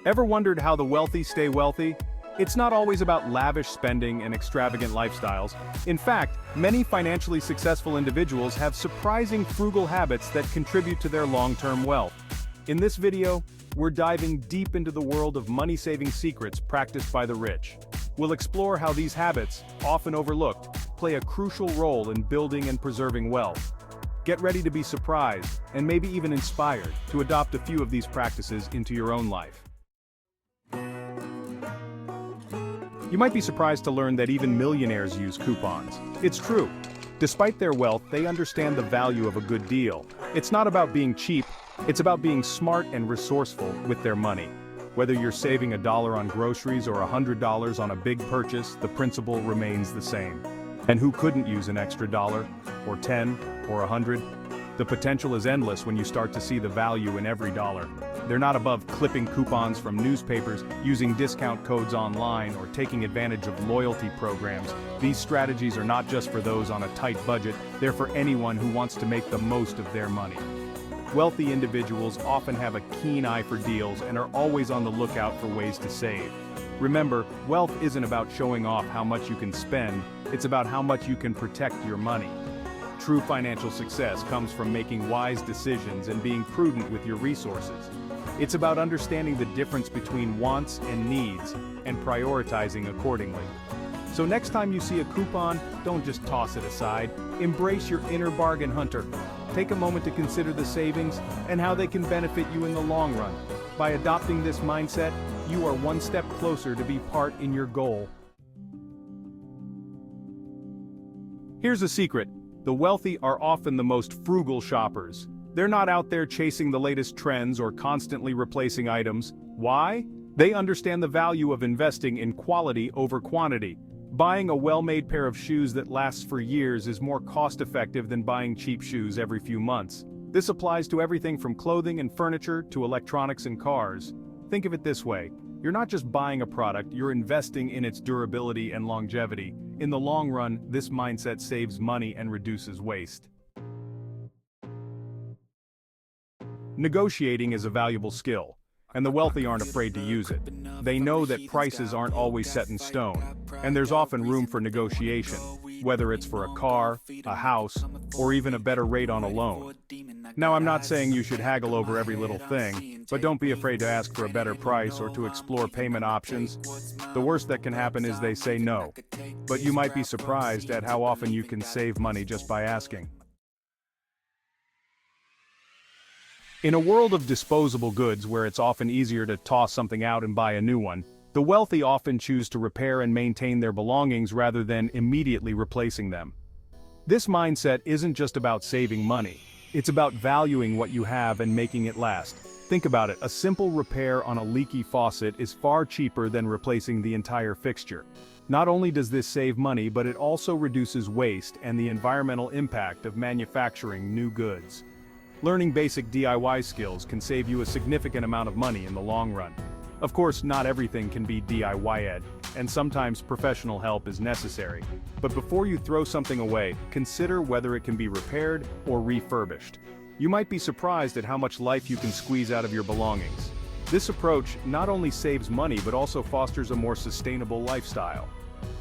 Ever wondered how the wealthy stay wealthy? It's not always about lavish spending and extravagant lifestyles. In fact, many financially successful individuals have surprising frugal habits that contribute to their long-term wealth. In this video, we're diving deep into the world of money-saving secrets practiced by the rich. We'll explore how these habits, often overlooked, play a crucial role in building and preserving wealth. Get ready to be surprised, and maybe even inspired, to adopt a few of these practices into your own life. You might be surprised to learn that even millionaires use coupons. It's true. Despite their wealth, they understand the value of a good deal. It's not about being cheap, it's about being smart and resourceful with their money. Whether you're saving $1 on groceries or $100 on a big purchase, the principle remains the same. And who couldn't use an extra dollar, or 10, or 100? The potential is endless when you start to see the value in every dollar. They're not above clipping coupons from newspapers, using discount codes online, or taking advantage of loyalty programs. These strategies are not just for those on a tight budget, they're for anyone who wants to make the most of their money. Wealthy individuals often have a keen eye for deals and are always on the lookout for ways to save. Remember, wealth isn't about showing off how much you can spend, it's about how much you can protect your money. True financial success comes from making wise decisions and being prudent with your resources. It's about understanding the difference between wants and needs, and prioritizing accordingly. So next time you see a coupon, don't just toss it aside. Embrace your inner bargain hunter. Take a moment to consider the savings and how they can benefit you in the long run. By adopting this mindset, you are one step closer to be part in your goal. Here's a secret. The wealthy are often the most frugal shoppers. They're not out there chasing the latest trends or constantly replacing items. Why? They understand the value of investing in quality over quantity. Buying a well-made pair of shoes that lasts for years is more cost-effective than buying cheap shoes every few months. This applies to everything from clothing and furniture to electronics and cars. Think of it this way. You're not just buying a product, you're investing in its durability and longevity. In the long run, this mindset saves money and reduces waste. Negotiating is a valuable skill, and the wealthy aren't afraid to use it. They know that prices aren't always set in stone, and there's often room for negotiation, whether it's for a car, a house, or even a better rate on a loan. Now, I'm not saying you should haggle over every little thing, but don't be afraid to ask for a better price or to explore payment options. The worst that can happen is they say no, but you might be surprised at how often you can save money just by asking. In a world of disposable goods where it's often easier to toss something out and buy a new one, the wealthy often choose to repair and maintain their belongings rather than immediately replacing them. This mindset isn't just about saving money, it's about valuing what you have and making it last. Think about it, a simple repair on a leaky faucet is far cheaper than replacing the entire fixture. Not only does this save money, but it also reduces waste and the environmental impact of manufacturing new goods. Learning basic DIY skills can save you a significant amount of money in the long run. Of course, not everything can be DIY-ed, and sometimes professional help is necessary. But before you throw something away, consider whether it can be repaired or refurbished. You might be surprised at how much life you can squeeze out of your belongings. This approach not only saves money but also fosters a more sustainable lifestyle.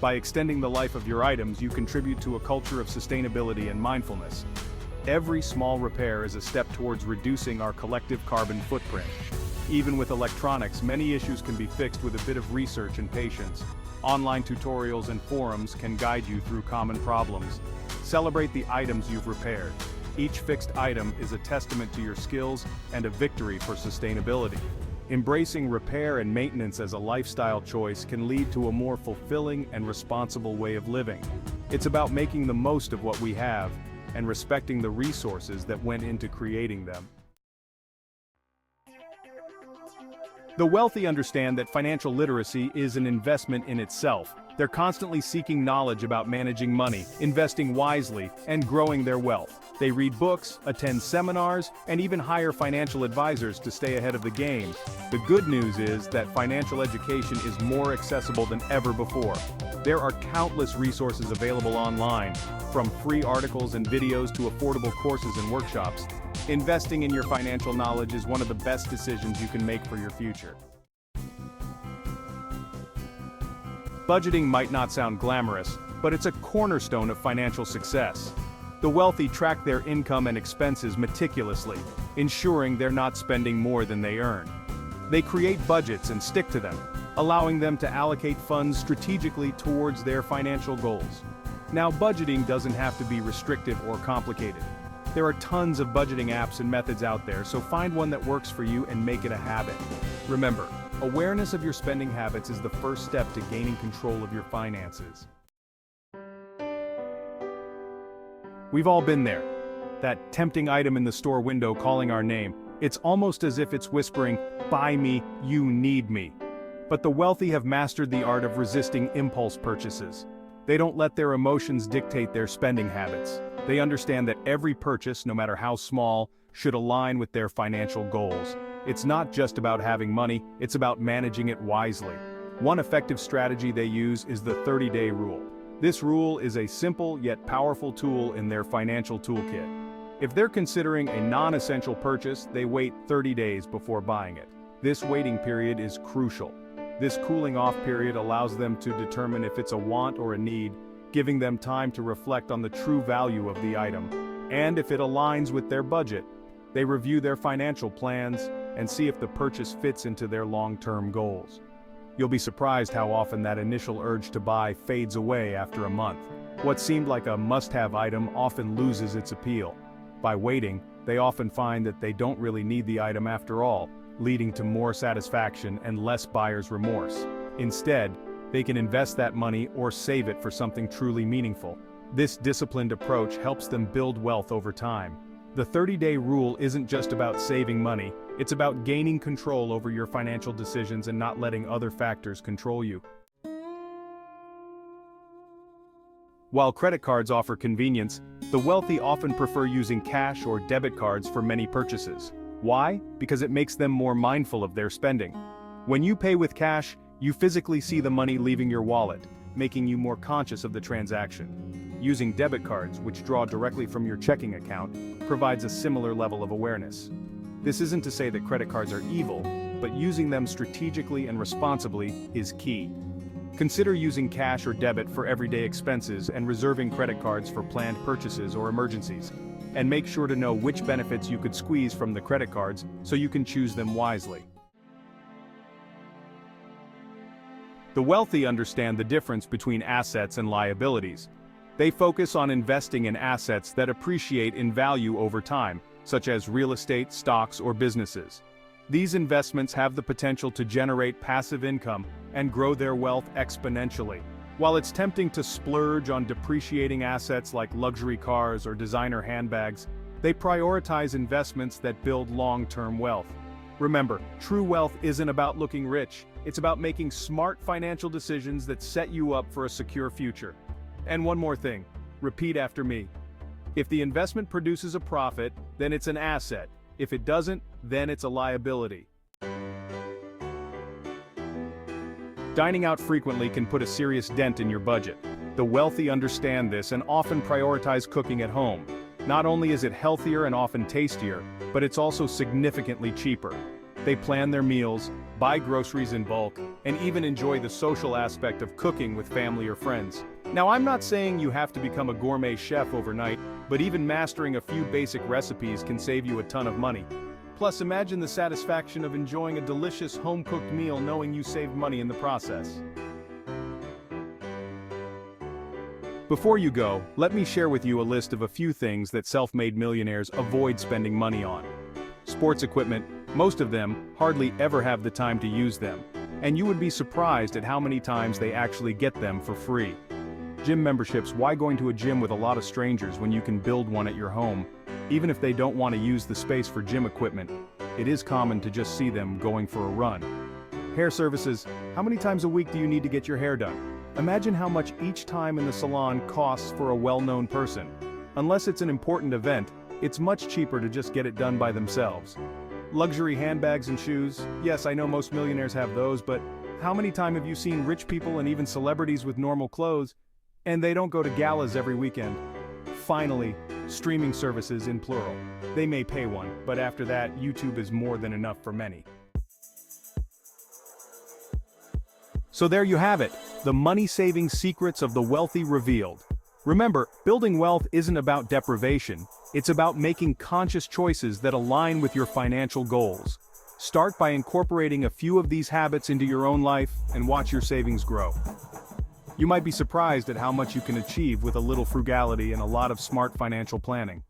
By extending the life of your items, you contribute to a culture of sustainability and mindfulness. Every small repair is a step towards reducing our collective carbon footprint. Even with electronics, many issues can be fixed with a bit of research and patience. Online tutorials and forums can guide you through common problems. Celebrate the items you've repaired. Each fixed item is a testament to your skills and a victory for sustainability. Embracing repair and maintenance as a lifestyle choice can lead to a more fulfilling and responsible way of living. It's about making the most of what we have and respecting the resources that went into creating them. The wealthy understand that financial literacy is an investment in itself. They're constantly seeking knowledge about managing money, investing wisely, and growing their wealth. They read books, attend seminars, and even hire financial advisors to stay ahead of the game. The good news is that financial education is more accessible than ever before. There are countless resources available online, from free articles and videos to affordable courses and workshops. Investing in your financial knowledge is one of the best decisions you can make for your future. Budgeting might not sound glamorous, but it's a cornerstone of financial success. The wealthy track their income and expenses meticulously, ensuring they're not spending more than they earn. They create budgets and stick to them, allowing them to allocate funds strategically towards their financial goals. Now, budgeting doesn't have to be restrictive or complicated. There are tons of budgeting apps and methods out there, so find one that works for you and make it a habit. Remember, awareness of your spending habits is the first step to gaining control of your finances. We've all been there. That tempting item in the store window calling our name. It's almost as if it's whispering, "Buy me, you need me." But the wealthy have mastered the art of resisting impulse purchases. They don't let their emotions dictate their spending habits. They understand that every purchase, no matter how small, should align with their financial goals. It's not just about having money, it's about managing it wisely. One effective strategy they use is the 30-day rule. This rule is a simple yet powerful tool in their financial toolkit. If they're considering a non-essential purchase, they wait 30 days before buying it. This waiting period is crucial. This cooling-off period allows them to determine if it's a want or a need, giving them time to reflect on the true value of the item. And if it aligns with their budget, they review their financial plans and see if the purchase fits into their long-term goals. You'll be surprised how often that initial urge to buy fades away after a month. What seemed like a must-have item often loses its appeal. By waiting, they often find that they don't really need the item after all, leading to more satisfaction and less buyer's remorse. Instead, they can invest that money or save it for something truly meaningful. This disciplined approach helps them build wealth over time. The 30-day rule isn't just about saving money, it's about gaining control over your financial decisions and not letting other factors control you. While credit cards offer convenience, the wealthy often prefer using cash or debit cards for many purchases. Why? Because it makes them more mindful of their spending. When you pay with cash, you physically see the money leaving your wallet, making you more conscious of the transaction. Using debit cards, which draw directly from your checking account, provides a similar level of awareness. This isn't to say that credit cards are evil, but using them strategically and responsibly is key. Consider using cash or debit for everyday expenses and reserving credit cards for planned purchases or emergencies. And make sure to know which benefits you could squeeze from the credit cards so you can choose them wisely. The wealthy understand the difference between assets and liabilities. They focus on investing in assets that appreciate in value over time, such as real estate, stocks, or businesses. These investments have the potential to generate passive income and grow their wealth exponentially. While it's tempting to splurge on depreciating assets like luxury cars or designer handbags, they prioritize investments that build long-term wealth. Remember, true wealth isn't about looking rich, it's about making smart financial decisions that set you up for a secure future. And one more thing, repeat after me. If the investment produces a profit, then it's an asset. If it doesn't, then it's a liability. Dining out frequently can put a serious dent in your budget. The wealthy understand this and often prioritize cooking at home. Not only is it healthier and often tastier, but it's also significantly cheaper. They plan their meals, buy groceries in bulk, and even enjoy the social aspect of cooking with family or friends. Now, I'm not saying you have to become a gourmet chef overnight, but even mastering a few basic recipes can save you a ton of money. Plus, imagine the satisfaction of enjoying a delicious home-cooked meal knowing you saved money in the process. Before you go, let me share with you a list of a few things that self-made millionaires avoid spending money on. Sports equipment, most of them hardly ever have the time to use them, and you would be surprised at how many times they actually get them for free. Gym memberships, why going to a gym with a lot of strangers when you can build one at your home? Even if they don't want to use the space for gym equipment, it is common to just see them going for a run. Hair services, how many times a week do you need to get your hair done? Imagine how much each time in the salon costs for a well-known person. Unless it's an important event, it's much cheaper to just get it done by themselves. Luxury handbags and shoes, yes, I know most millionaires have those, but how many times have you seen rich people and even celebrities with normal clothes, and they don't go to galas every weekend? Finally, streaming services in plural. They may pay one, but after that, YouTube is more than enough for many. So there you have it. The money-saving secrets of the wealthy revealed. Remember, building wealth isn't about deprivation, it's about making conscious choices that align with your financial goals. Start by incorporating a few of these habits into your own life and watch your savings grow. You might be surprised at how much you can achieve with a little frugality and a lot of smart financial planning.